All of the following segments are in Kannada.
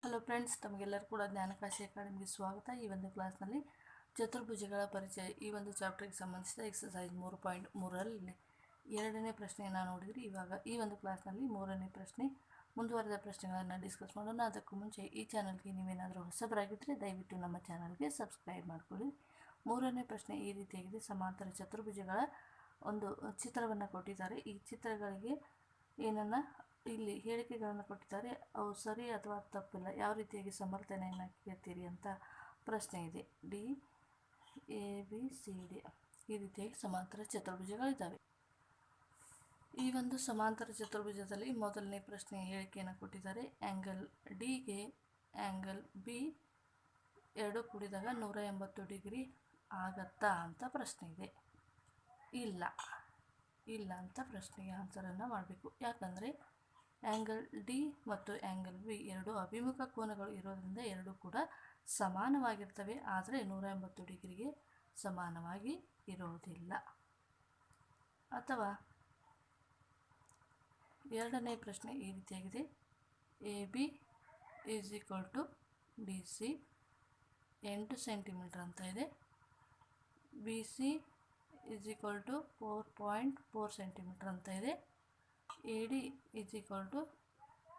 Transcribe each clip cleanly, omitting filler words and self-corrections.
ಹಲೋ ಫ್ರೆಂಡ್ಸ್, ತಮಗೆಲ್ಲರೂ ಕೂಡ ಜ್ಞಾನಕಾಶಿ ಅಕಾಡೆಮಿಗೆ ಸ್ವಾಗತ. ಈ ಒಂದು ಕ್ಲಾಸ್ನಲ್ಲಿ ಚತುರ್ಭುಜಗಳ ಪರಿಚಯ ಈ ಒಂದು ಚಾಪ್ಟರ್ಗೆ ಸಂಬಂಧಿಸಿದ ಎಕ್ಸಸೈಸ್ 3.3ರಲ್ಲಿ ಎರಡನೇ ಪ್ರಶ್ನೆಯನ್ನು ನೋಡಿದ್ರಿ. ಇವಾಗ ಈ ಒಂದು ಕ್ಲಾಸ್ನಲ್ಲಿ ಮೂರನೇ ಪ್ರಶ್ನೆ ಮುಂದುವರೆದ ಪ್ರಶ್ನೆಗಳನ್ನು ಡಿಸ್ಕಸ್ ಮಾಡೋಣ. ಅದಕ್ಕೂ ಮುಂಚೆ ಈ ಚಾನಲ್ಗೆ ನೀವೇನಾದರೂ ಹೊಸಬರಾಗಿದ್ದರೆ ದಯವಿಟ್ಟು ನಮ್ಮ ಚಾನಲ್ಗೆ ಸಬ್ಸ್ಕ್ರೈಬ್ ಮಾಡಿಕೊಳ್ಳಿ. ಮೂರನೇ ಪ್ರಶ್ನೆ ಈ ರೀತಿಯಾಗಿದೆ. ಸಮಾಂತರ ಚತುರ್ಭುಜಗಳ ಒಂದು ಚಿತ್ರವನ್ನು ಕೊಟ್ಟಿದ್ದಾರೆ. ಈ ಚಿತ್ರಗಳಿಗೆ ಏನನ್ನು ಇಲ್ಲಿ ಹೇಳಿಕೆಗಳನ್ನು ಕೊಟ್ಟಿದ್ದಾರೆ. ಅವು ಸರಿ ಅಥವಾ ತಪ್ಪಿಲ್ಲ, ಯಾವ ರೀತಿಯಾಗಿ ಸಮರ್ಥನೆಯನ್ನು ಕೇಳ್ತೀರಿ ಅಂತ ಪ್ರಶ್ನೆ ಇದೆ. D, A, B, C, D ಈ ರೀತಿಯಾಗಿ ಸಮಾಂತರ ಚತುರ್ಭುಜಗಳಿದ್ದಾವೆ. ಈ ಒಂದು ಸಮಾಂತರ ಚತುರ್ಭುಜದಲ್ಲಿ ಮೊದಲನೇ ಪ್ರಶ್ನೆ ಹೇಳಿಕೆಯನ್ನು ಕೊಟ್ಟಿದ್ದಾರೆ. ಆ್ಯಂಗಲ್ ಡಿಗೆ ಆ್ಯಂಗಲ್ ಬಿ ಎರಡು ಕೂಡಿದಾಗ 180 ಡಿಗ್ರಿ ಆಗತ್ತಾ ಅಂತ ಪ್ರಶ್ನೆ ಇದೆ. ಇಲ್ಲ ಅಂತ ಪ್ರಶ್ನೆಗೆ ಆನ್ಸರನ್ನು ಮಾಡಬೇಕು. ಯಾಕಂದರೆ ಆ್ಯಂಗಲ್ ಡಿ ಮತ್ತು ಆ್ಯಂಗಲ್ ಬಿ ಎರಡು ಅಭಿಮುಖ ಕೋನಗಳು ಇರೋದ್ರಿಂದ ಎರಡೂ ಕೂಡ ಸಮಾನವಾಗಿರ್ತವೆ. ಆದರೆ 180 ಡಿಗ್ರಿಗೆ ಸಮಾನವಾಗಿ ಇರೋದಿಲ್ಲ. ಅಥವಾ ಎರಡನೇ ಪ್ರಶ್ನೆ ಈ ರೀತಿಯಾಗಿದೆ. A B is equal to D C 8 centimetre ಅಂತ ಇದೆ. B C is equal to 4.4 centimetre ಅಂತ ಇದೆ. A D is equal to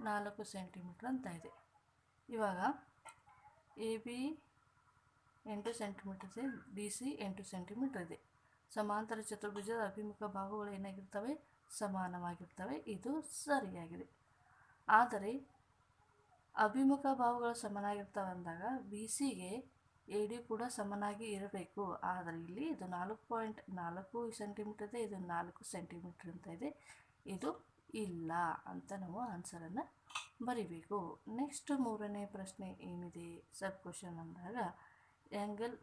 4 centimetre ಅಂತ ಇದೆ. ಇವಾಗ ಎ ಬಿ 8 ಸೆಂಟಿಮೀಟ್ರ್ ಇದೆ, ಡಿ ಸಿ 8 ಸೆಂಟಿಮೀಟ್ರ್ ಇದೆ. ಸಮಾಂತರ ಚತುರ್ಭುಜದ ಅಭಿಮುಖ ಬಾಹುಗಳು ಏನಾಗಿರ್ತವೆ? ಸಮಾನವಾಗಿರ್ತವೆ. ಇದು ಸರಿಯಾಗಿದೆ. ಆದರೆ ಅಭಿಮುಖ ಬಾಹುಗಳು ಸಮನಾಗಿರ್ತವೆ ಅಂದಾಗ ಬಿ ಸಿಗೆ ಎ ಡಿ ಕೂಡ ಸಮನಾಗಿ ಇರಬೇಕು. ಆದರೆ ಇಲ್ಲಿ ಇದು 4.4 ಸೆಂಟಿಮೀಟ್ರ್ ಇದೆ, ಇದು 4 ಸೆಂಟಿಮೀಟ್ರ್ ಅಂತ ಇದೆ. ಇದು ಇಲ್ಲ ಅಂತ ನಾವು ಆನ್ಸರನ್ನು ಬರಿಬೇಕು. ನೆಕ್ಸ್ಟ್ ಮೂರನೇ ಪ್ರಶ್ನೆ ಏನಿದೆ ಸಬ್ ಕ್ವಶನ್ ಅಂದಾಗ ಆ್ಯಂಗಲ್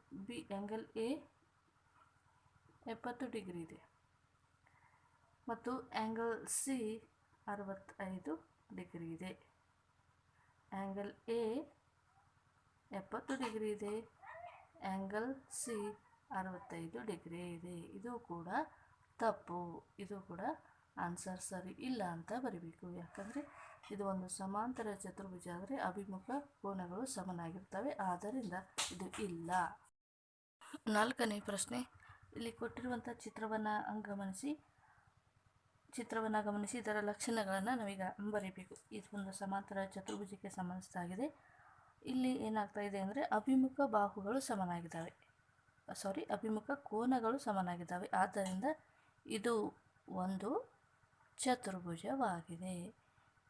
ಎ 70 ಡಿಗ್ರಿ ಇದೆ ಮತ್ತು ಆ್ಯಂಗಲ್ ಸಿ 65 ಡಿಗ್ರಿ ಇದೆ. ಆ್ಯಂಗಲ್ ಎ 70 ಡಿಗ್ರಿ ಇದೆ, ಆ್ಯಂಗಲ್ ಸಿ 65 ಡಿಗ್ರಿ ಇದೆ. ಇದು ಕೂಡ ತಪ್ಪು. ಇದು ಕೂಡ ಆನ್ಸರ್ ಸರಿ ಇಲ್ಲ ಅಂತ ಬರಿಬೇಕು. ಯಾಕಂದರೆ ಇದು ಒಂದು ಸಮಾಂತರ ಚತುರ್ಭುಜ ಆದರೆ ಅಭಿಮುಖ ಕೋನಗಳು ಸಮನಾಗಿರ್ತವೆ. ಆದ್ದರಿಂದ ಇದು ಇಲ್ಲ. ನಾಲ್ಕನೇ ಪ್ರಶ್ನೆ, ಇಲ್ಲಿ ಕೊಟ್ಟಿರುವಂಥ ಚಿತ್ರವನ್ನು ಗಮನಿಸಿ ಇದರ ಲಕ್ಷಣಗಳನ್ನು ನಾವೀಗ ಬರೀಬೇಕು. ಇದು ಒಂದು ಸಮಾಂತರ ಚತುರ್ಭುಜಕ್ಕೆ ಸಂಬಂಧಿಸಿದಾಗಿದೆ. ಇಲ್ಲಿ ಏನಾಗ್ತಾ ಇದೆ ಅಂದರೆ ಅಭಿಮುಖ ಬಾಹುಗಳು ಸಮನಾಗಿದ್ದಾವೆ, ಅಭಿಮುಖ ಕೋನಗಳು ಸಮನಾಗಿದ್ದಾವೆ. ಆದ್ದರಿಂದ ಇದು ಒಂದು ಚತುರ್ಭುಜವಾಗಿದೆ.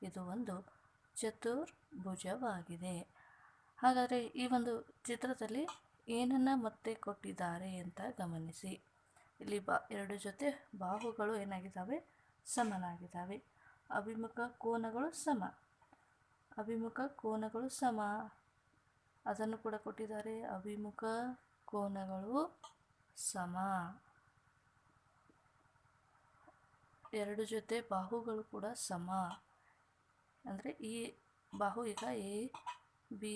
ಇದು ಒಂದು ಚತುರ್ಭುಜವಾಗಿದೆ. ಹಾಗಾದರೆ ಈ ಒಂದು ಚಿತ್ರದಲ್ಲಿ ಏನನ್ನು ಮತ್ತೆ ಕೊಟ್ಟಿದ್ದಾರೆ ಅಂತ ಗಮನಿಸಿ. ಇಲ್ಲಿ ಎರಡು ಜೊತೆ ಬಾಹುಗಳು ಏನಾಗಿದ್ದಾವೆ? ಸಮನಾಗಿದ್ದಾವೆ. ಅಭಿಮುಖ ಕೋನಗಳು ಸಮ ಅದನ್ನು ಕೂಡ ಕೊಟ್ಟಿದ್ದಾರೆ. ಅಭಿಮುಖ ಕೋನಗಳು ಸಮ. ಎರಡು ಜೊತೆ ಬಾಹುಗಳು ಕೂಡ ಸಮ. ಅಂದರೆ ಈ ಬಾಹು ಈಗ ಎ ಬಿ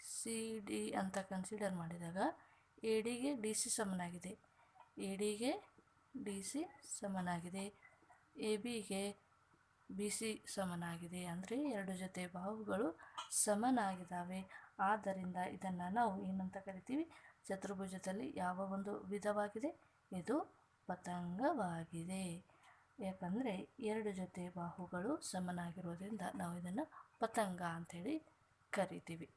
ಸಿ ಡಿ ಅಂತ ಕನ್ಸಿಡರ್ ಮಾಡಿದಾಗ ಎ ಡಿಗೆ ಡಿ ಸಿ ಸಮನಾಗಿದೆ, ಎ ಡಿಗೆ ಡಿ ಸಿ ಸಮನಾಗಿದೆ, ಎ ಬಿಗೆ ಬಿ ಸಿ ಸಮನಾಗಿದೆ. ಅಂದರೆ ಎರಡು ಜೊತೆ ಬಾಹುಗಳು ಸಮನಾಗಿದ್ದಾವೆ. ಆದ್ದರಿಂದ ಇದನ್ನು ನಾವು ಏನಂತ ಕರಿತೀವಿ? ಚತುರ್ಭುಜದಲ್ಲಿ ಯಾವ ಒಂದು ವಿಧವಾಗಿದೆ? ಇದು ಪತಂಗವಾಗಿದೆ. ಯಾಕಂದರೆ ಎರಡು ಜೊತೆ ಬಾಹುಗಳು ಸಮನಾಗಿರೋದ್ರಿಂದ ನಾವು ಇದನ್ನು ಪತಂಗ ಅಂಥೇಳಿ ಕರಿತೀವಿ.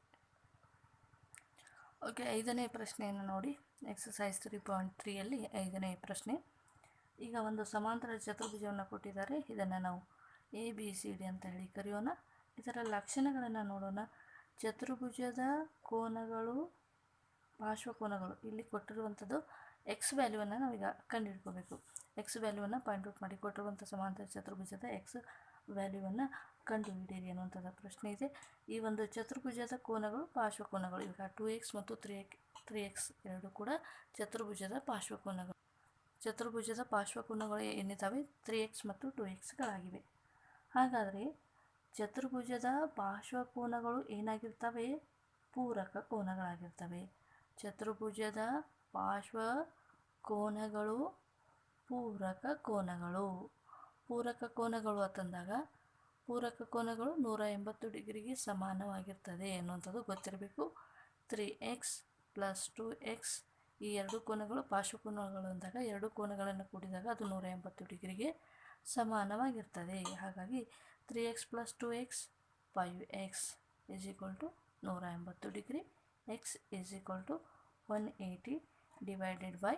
ಓಕೆ, ಐದನೇ ಪ್ರಶ್ನೆಯನ್ನು ನೋಡಿ. ಎಕ್ಸಸೈಸ್ 3.3ಯಲ್ಲಿ ಐದನೇ ಪ್ರಶ್ನೆ. ಈಗ ಒಂದು ಸಮಾಂತರ ಚತುರ್ಭುಜವನ್ನು ಕೊಟ್ಟಿದ್ದಾರೆ. ಇದನ್ನು ನಾವು ಎ ಬಿ ಸಿ ಡಿ ಅಂತ ಹೇಳಿ ಕರೆಯೋಣ. ಇದರ ಲಕ್ಷಣಗಳನ್ನು ನೋಡೋಣ. ಚತುರ್ಭುಜದ ಕೋನಗಳು, ಪಾರ್ಶ್ವಕೋನಗಳು ಇಲ್ಲಿ ಕೊಟ್ಟಿರುವಂಥದ್ದು ಎಕ್ಸ್ ವ್ಯಾಲ್ಯೂವನ್ನು ನಾವೀಗ ಕಂಡುಹಿಡ್ಕೋಬೇಕು. ಎಕ್ಸ್ ವ್ಯಾಲ್ಯೂವನ್ನು ಪಾಯಿಂಟ್ ಔಟ್ ಮಾಡಿ ಕೊಟ್ಟಿರುವಂಥ ಸಮಾಂತರ ಚತುರ್ಭುಜದ ಎಕ್ಸ್ ವ್ಯಾಲ್ಯೂವನ್ನು ಕಂಡುಹಿಡಿಯಿರಿ ಅನ್ನುವಂಥದ್ದು ಪ್ರಶ್ನೆ ಇದೆ. ಈ ಒಂದು ಚತುರ್ಭುಜದ ಕೋನಗಳು, ಪಾರ್ಶ್ವಕೋನಗಳು ಈಗ 2x ಮತ್ತು 3x ಎರಡು ಕೂಡ ಚತುರ್ಭುಜದ ಪಾರ್ಶ್ವಕೋನಗಳು. ಚತುರ್ಭುಜದ ಪಾರ್ಶ್ವಕೋನಗಳು ಏನಿದ್ದಾವೆ? 3x ಮತ್ತು 2xಗಳಾಗಿವೆ. ಹಾಗಾದರೆ ಚತುರ್ಭುಜದ ಪಾರ್ಶ್ವಕೋನಗಳು ಏನಾಗಿರ್ತವೆ? ಪೂರಕ ಕೋನಗಳಾಗಿರ್ತವೆ. ಚತುರ್ಭುಜದ ಪಾರ್ಶ್ವಕೋನಗಳು ಪೂರಕ ಕೋನಗಳು. ಪೂರಕ ಕೋನಗಳು ಅಂತಂದಾಗ ಪೂರಕ ಕೋನಗಳು 180 ಡಿಗ್ರಿಗೆ ಸಮಾನವಾಗಿರ್ತದೆ ಅನ್ನುವಂಥದ್ದು ಗೊತ್ತಿರಬೇಕು. 3x + 2x ಈ ಎರಡು ಕೋನಗಳು ಪಾರ್ಶ್ವಕೋನಗಳು ಅಂದಾಗ ಎರಡು ಕೋನಗಳನ್ನು ಕೂಡಿದಾಗ ಅದು 180 ಡಿಗ್ರಿಗೆ ಸಮಾನವಾಗಿರ್ತದೆ. ಹಾಗಾಗಿ 3x + 2x 5x = 180 degree. x = 180 /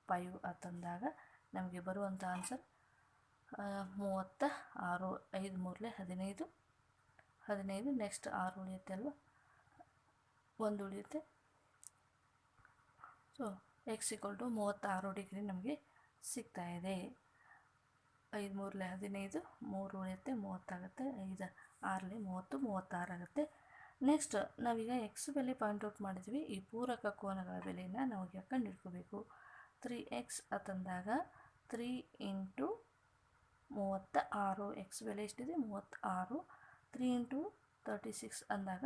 5 ಅಂತಂದಾಗ ನಮಗೆ ಬರುವಂಥ ಆನ್ಸರ್ 36. 5 3 15 15. ನೆಕ್ಸ್ಟ್ 6 ಉಳಿಯುತ್ತೆ ಅಲ್ವಾ, 1 ಉಳಿಯುತ್ತೆ. ಸೊ x = 36 ಡಿಗ್ರಿ ನಮಗೆ ಸಿಗ್ತಾ ಇದೆ. 5 3 15, 3 ಉಳಿಯುತ್ತೆ, 30 ಆಗುತ್ತೆ. 5 6 30, 36 ಆಗುತ್ತೆ. ನೆಕ್ಸ್ಟ್ ನಾವೀಗ ಎಕ್ಸ್ ಬೆಲೆ ಪಾಯಿಂಟ್ ಔಟ್ ಮಾಡಿದ್ವಿ. ಈ ಪೂರಕ ಕೋನಗಳ ಬೆಲೆಯನ್ನು ನಾವು ಈಗ ಕಂಡುಹಿಡ್ಕೋಬೇಕು. 3x ಅಂತಂದಾಗ 3 × 36, ಎಕ್ಸ್ ಬೆಲೆ ಎಷ್ಟಿದೆ 36. 3 × 36 ಅಂದಾಗ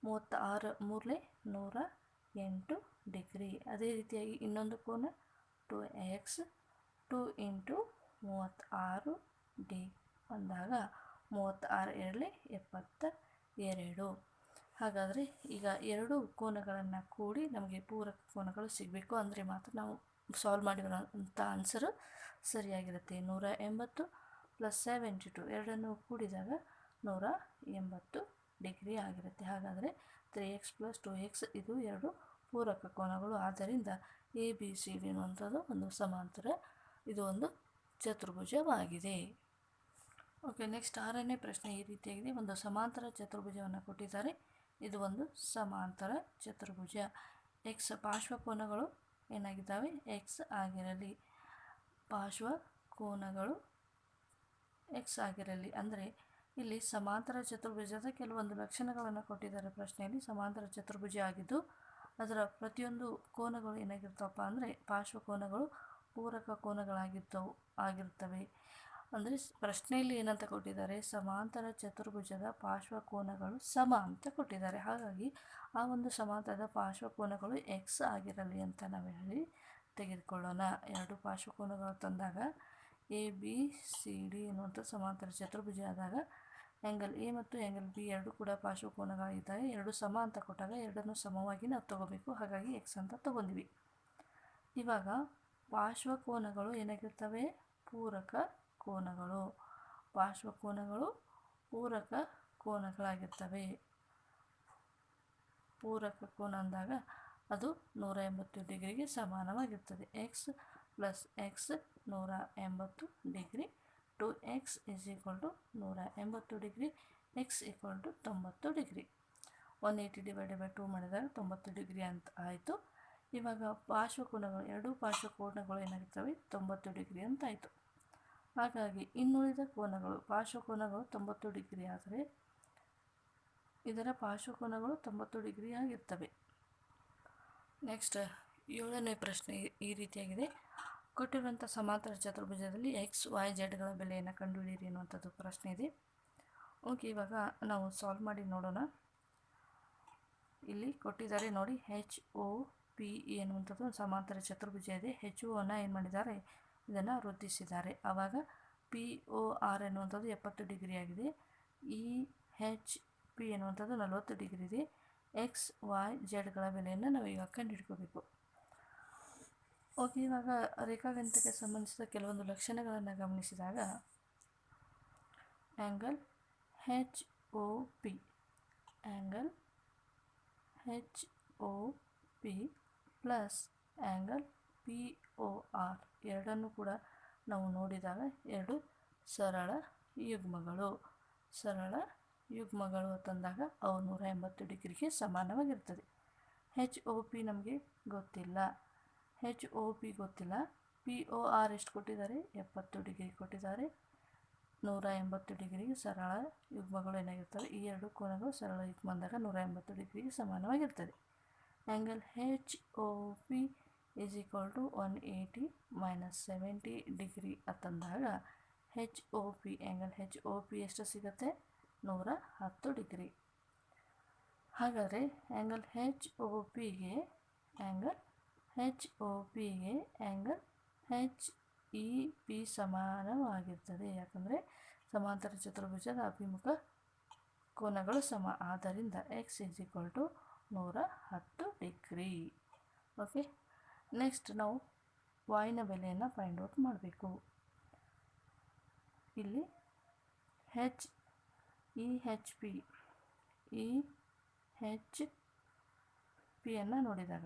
36 3 108 ಡಿಗ್ರಿ. ಅದೇ ರೀತಿಯಾಗಿ ಇನ್ನೊಂದು ಕೋನ 2x 2 × 36 ಡಿ ಅಂದಾಗ 36 2 72. ಹಾಗಾದರೆ ಈಗ ಎರಡು ಕೋನಗಳನ್ನು ಕೂಡಿ ನಮಗೆ ಪೂರಕ ಕೋನಗಳು ಸಿಗಬೇಕು ಅಂದರೆ ಮಾತ್ರ ನಾವು ಸಾಲ್ವ್ ಮಾಡಿರೋಂಥ ಆನ್ಸರು ಸರಿಯಾಗಿರುತ್ತೆ. 180 + 72 ಎರಡನ್ನು ಕೂಡಿದಾಗ 180 ಡಿಗ್ರಿ ಆಗಿರುತ್ತೆ. ಹಾಗಾದರೆ 3x + 2x ಇದು ಎರಡು ಪೂರಕ ಕೋನಗಳು. ಆದ್ದರಿಂದ ABCD ಅನ್ನುವಂಥದ್ದು ಒಂದು ಸಮಾಂತರ, ಇದು ಒಂದು ಚತುರ್ಭುಜವಾಗಿದೆ. ಓಕೆ, ನೆಕ್ಸ್ಟ್ 6ನೇ ಪ್ರಶ್ನೆ ಈ ರೀತಿಯಾಗಿದೆ. ಒಂದು ಸಮಾಂತರ ಚತುರ್ಭುಜವನ್ನು ಕೊಟ್ಟಿದ್ದಾರೆ. ಇದು ಒಂದು ಸಮಾಂತರ ಚತುರ್ಭುಜ. ಎಕ್ಸ್ ಪಾರ್ಶ್ವಕೋನಗಳು ಏನಾಗಿದ್ದಾವೆ ಎಕ್ಸ್ ಆಗಿರಲಿ. ಪಾರ್ಶ್ವಕೋನಗಳು ಎಕ್ಸ್ ಆಗಿರಲಿ ಅಂದರೆ ಇಲ್ಲಿ ಸಮಾಂತರ ಚತುರ್ಭುಜದ ಕೆಲವೊಂದು ಲಕ್ಷಣಗಳನ್ನು ಕೊಟ್ಟಿದ್ದಾರೆ ಪ್ರಶ್ನೆಯಲ್ಲಿ. ಸಮಾಂತರ ಚತುರ್ಭುಜ ಆಗಿದ್ದು ಅದರ ಪ್ರತಿಯೊಂದು ಕೋನಗಳು ಏನಾಗಿರ್ತಾವಪ್ಪ ಅಂದರೆ ಪಾರ್ಶ್ವಕೋನಗಳು ಪೂರಕ ಆಗಿರ್ತವೆ. ಅಂದರೆ ಪ್ರಶ್ನೆಯಲ್ಲಿ ಏನಂತ ಕೊಟ್ಟಿದ್ದಾರೆ, ಸಮಾಂತರ ಚತುರ್ಭುಜದ ಪಾರ್ಶ್ವಕೋನಗಳು ಸಮ ಅಂತ ಕೊಟ್ಟಿದ್ದಾರೆ. ಹಾಗಾಗಿ ಆ ಒಂದು ಸಮಾಂತರದ ಪಾರ್ಶ್ವಕೋನಗಳು ಎಕ್ಸ್ ಆಗಿರಲಿ ಅಂತ ನಾವು ಹೇಳಿ ತೆಗೆದುಕೊಳ್ಳೋಣ. ಎರಡು ಪಾರ್ಶ್ವಕೋನಗಳು ತಂದಾಗ ABCD ಎನ್ನುವಂಥ ಸಮಾಂತರ ಚತುರ್ಭುಜ ಆದಾಗ ಆ್ಯಂಗಲ್ ಎ ಮತ್ತು ಆ್ಯಂಗಲ್ ಬಿ ಎರಡು ಕೂಡ ಪಾರ್ಶ್ವಕೋನಗಳಿದ್ದಾಗ ಎರಡು ಸಮ ಅಂತ ಕೊಟ್ಟಾಗ ಎರಡನ್ನು ಸಮವಾಗಿ ನಾವು ತಗೋಬೇಕು. ಹಾಗಾಗಿ ಎಕ್ಸ್ ಅಂತ ತಗೊಂಡ್ವಿ. ಇವಾಗ ಪಾರ್ಶ್ವಕೋನಗಳು ಏನಾಗಿರ್ತವೆ ಪೂರಕ ಕೋನಗಳು. ಪಾರ್ಶ್ವಕೋನಗಳು ಪೂರಕ ಕೋನಗಳಾಗಿರ್ತವೆ. ಪೂರಕ ಕೋನ ಅಂದಾಗ ಅದು 180 ಡಿಗ್ರಿಗೆ ಸಮಾನವಾಗಿರ್ತದೆ. x + x 180 degree. 2x = 180 degree. x = 90 degree. 180 / 2 ಮಾಡಿದಾಗ 90 ಡಿಗ್ರಿ ಅಂತ ಆಯಿತು. ಇವಾಗ ಪಾರ್ಶ್ವಕೋನಗಳು ಎರಡೂ ಪಾರ್ಶ್ವಕೋನಗಳು ಏನಾಗಿರ್ತವೆ 90 ಡಿಗ್ರಿ ಅಂತ ಆಯಿತು. ಹಾಗಾಗಿ ಇನ್ನುಳಿದ ಕೋನಗಳು ಪಾರ್ಶ್ವಕೋನಗಳು 90 ಡಿಗ್ರಿ ಆದರೆ ಇದರ ಪಾರ್ಶ್ವಕೋನಗಳು 90 ಡಿಗ್ರಿ ಆಗಿರ್ತವೆ. ನೆಕ್ಸ್ಟ್ 7ನೇ ಪ್ರಶ್ನೆ ಈ ರೀತಿಯಾಗಿದೆ. ಕೊಟ್ಟಿರುವಂಥ ಸಮಾಂತರ ಚತುರ್ಭುಜದಲ್ಲಿ XYZಗಳ ಬೆಲೆಯನ್ನು ಕಂಡುಹಿಡಿಯಿರಿ ಎನ್ನುವಂಥದ್ದು ಪ್ರಶ್ನೆ ಇದೆ. ಓಕೆ, ಇವಾಗ ನಾವು ಸಾಲ್ವ್ ಮಾಡಿ ನೋಡೋಣ. ಇಲ್ಲಿ ಕೊಟ್ಟಿದ್ದಾರೆ ನೋಡಿ, HOP ಎನ್ನುವಂಥದ್ದು ಒಂದು ಸಮಾಂತರ ಚತುರ್ಭುಜ ಇದೆ. HOನ ಏನು ಮಾಡಿದ್ದಾರೆ, ಇದನ್ನು ವೃದ್ಧಿಸಿದ್ದಾರೆ. ಆವಾಗ POR ಎನ್ನುವಂಥದ್ದು 70 ಡಿಗ್ರಿ ಆಗಿದೆ. EHP ಎನ್ನುವಂಥದ್ದು 40 ಡಿಗ್ರಿ ಇದೆ. XYZಗಳ ಬೆಲೆಯನ್ನು ನಾವೀಗ ಕಂಡುಹಿಡ್ಕೋಬೇಕು. ಓಕೆ, ಇವಾಗ ರೇಖಾಗಣಿತಕ್ಕೆ ಸಂಬಂಧಿಸಿದ ಕೆಲವೊಂದು ಲಕ್ಷಣಗಳನ್ನು ಗಮನಿಸಿದಾಗ angle HOP plus angle POR ಎರಡನ್ನೂ ಕೂಡ ನಾವು ನೋಡಿದಾಗ ಎರಡು ಸರಳ ಯುಗ್ಮಗಳು ತಂದಾಗ ಅವು 180 ಡಿಗ್ರಿಗೆ ಸಮಾನವಾಗಿರ್ತದೆ. HOP ನಮಗೆ ಗೊತ್ತಿಲ್ಲ. POR ಎಷ್ಟು ಕೊಟ್ಟಿದ್ದಾರೆ 70 ಡಿಗ್ರಿ ಕೊಟ್ಟಿದ್ದಾರೆ. 180 ಡಿಗ್ರಿಗೆ ಸರಳ ಯುಗ್ಮಗಳು ಏನಾಗಿರ್ತವೆ, ಈ ಎರಡು ಕೋನಗಳು ಸರಳ ಯುಗ್ಮ ಅಂದಾಗ 180 ಡಿಗ್ರಿಗೆ ಸಮಾನವಾಗಿರ್ತದೆ. ಆ್ಯಂಗಲ್ HOP = 180 - 70 ಡಿಗ್ರಿ ಅಂತಂದಾಗ ಆ್ಯಂಗಲ್ HOP ಎಷ್ಟು ಸಿಗುತ್ತೆ 110 ಡಿಗ್ರಿ. ಹಾಗಾದರೆ ಆ್ಯಂಗಲ್ HOPಗೆ ಆ್ಯಂಗಲ್ HEP ಸಮಾನವಾಗಿರ್ತದೆ. ಯಾಕಂದರೆ ಸಮಾಂತರ ಚತುರ್ಭುಜದ ಅಭಿಮುಖ ಕೋನಗಳು ಸಮ. ಆದ್ದರಿಂದ x is equal to 110 degree. Okay, next ನಾವು ವಾಯ್ನ ಬೆಲೆಯನ್ನು ಫೈಂಡ್ ಔಟ್ ಮಾಡಬೇಕು. ಇಲ್ಲಿ ಇ ಹೆಚ್ ಪಿಯನ್ನು ನೋಡಿದಾಗ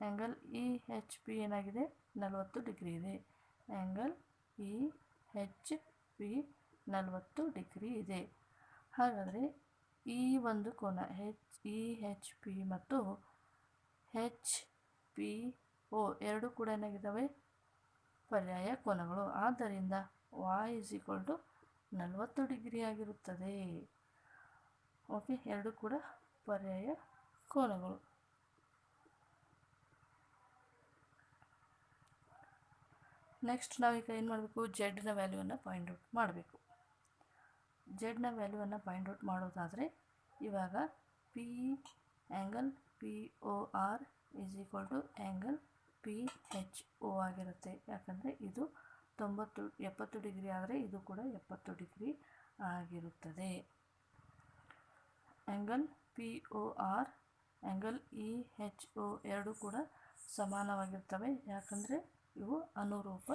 ಆ್ಯಂಗಲ್ ಇ ಹೆಚ್ ಪಿ ಏನಾಗಿದೆ, 40 ಡಿಗ್ರಿ ಇದೆ. Angle E H P 40 degree ಇದೆ. ಹಾಗಾದರೆ ಈ ಒಂದು ಕೋನ ಇ ಹೆಚ್ ಪಿ ಮತ್ತು ಹೆಚ್ ಪಿ ಒ ಎರಡು ಕೂಡ ಏನಾಗಿದ್ದಾವೆ, ಪರ್ಯಾಯ ಕೋನಗಳು. ಆದ್ದರಿಂದ y is equal to 40 degree ಆಗಿರುತ್ತದೆ. ಓಕೆ, ಎರಡು ಕೂಡ ಪರ್ಯಾಯ ಕೋನಗಳು. ನೆಕ್ಸ್ಟ್ ನಾವೀಗ ಏನು ಮಾಡಬೇಕು, ಜೆಡ್ನ ವ್ಯಾಲ್ಯೂವನ್ನು ಫೈಂಡ್ ಔಟ್ ಮಾಡಬೇಕು. ಜೆಡ್ನ ವ್ಯಾಲ್ಯೂವನ್ನು ಫೈಂಡ್ ಔಟ್ ಮಾಡೋದಾದರೆ ಇವಾಗ P angle P O R is equal to angle P H O ಆಗಿರುತ್ತೆ. ಯಾಕಂದರೆ ಇದು 70 ಡಿಗ್ರಿ ಆದರೆ ಇದು ಕೂಡ 70 ಡಿಗ್ರಿ ಆಗಿರುತ್ತದೆ. Angle P O R angle E H O ಎರಡೂ ಕೂಡ ಸಮಾನವಾಗಿರ್ತವೆ. ಯಾಕಂದರೆ ಇವು ಅನುರೂಪ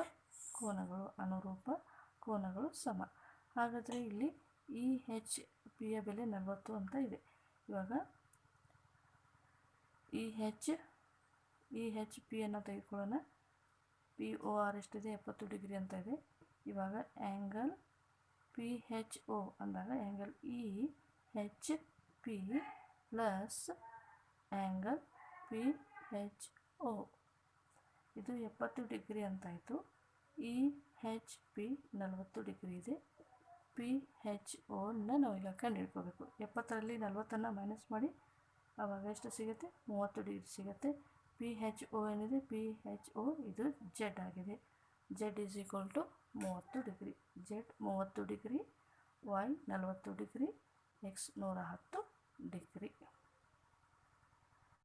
ಕೋನಗಳು ಸಮ. ಹಾಗಾದರೆ ಇಲ್ಲಿ ಇ ಹೆಚ್ ಪಿಯ ಬೆಲೆ 40 ಅಂತ ಇದೆ. ಇವಾಗ ಇ ಹೆಚ್ ಪಿಯನ್ನು ತೆಗೆದುಕೊಳ್ಳೋಣ. ಪಿ ಒ ಆರ್ ಎಷ್ಟಿದೆ, 70 ಡಿಗ್ರಿ ಅಂತ ಇದೆ. ಇವಾಗ ಆ್ಯಂಗಲ್ ಪಿ ಹೆಚ್ ಒ ಅಂದಾಗ angle E H P plus angle P H O ಇದು 70 ಡಿಗ್ರಿ ಅಂತಾಯಿತು. ಇ ಹೆಚ್ ಪಿ 40 ಡಿಗ್ರಿ ಇದೆ. ಪಿ ಹೆಚ್ ಒನ ನಾವೀಗ ಕಂಡುಹಿಡ್ಕೋಬೇಕು. 70ರಲ್ಲಿ 40ನ್ನು ಮೈನಸ್ ಮಾಡಿ ಆವಾಗ ಎಷ್ಟು ಸಿಗುತ್ತೆ, 30 ಡಿಗ್ರಿ ಸಿಗುತ್ತೆ. ಪಿ ಹೆಚ್ ಒ ಏನಿದೆ, ಪಿ ಹೆಚ್ ಒ ಇದು ಜೆಡ್ ಆಗಿದೆ. Z is equal to 30 degree. Z 30 degree, y 40 degree, x 110 degree.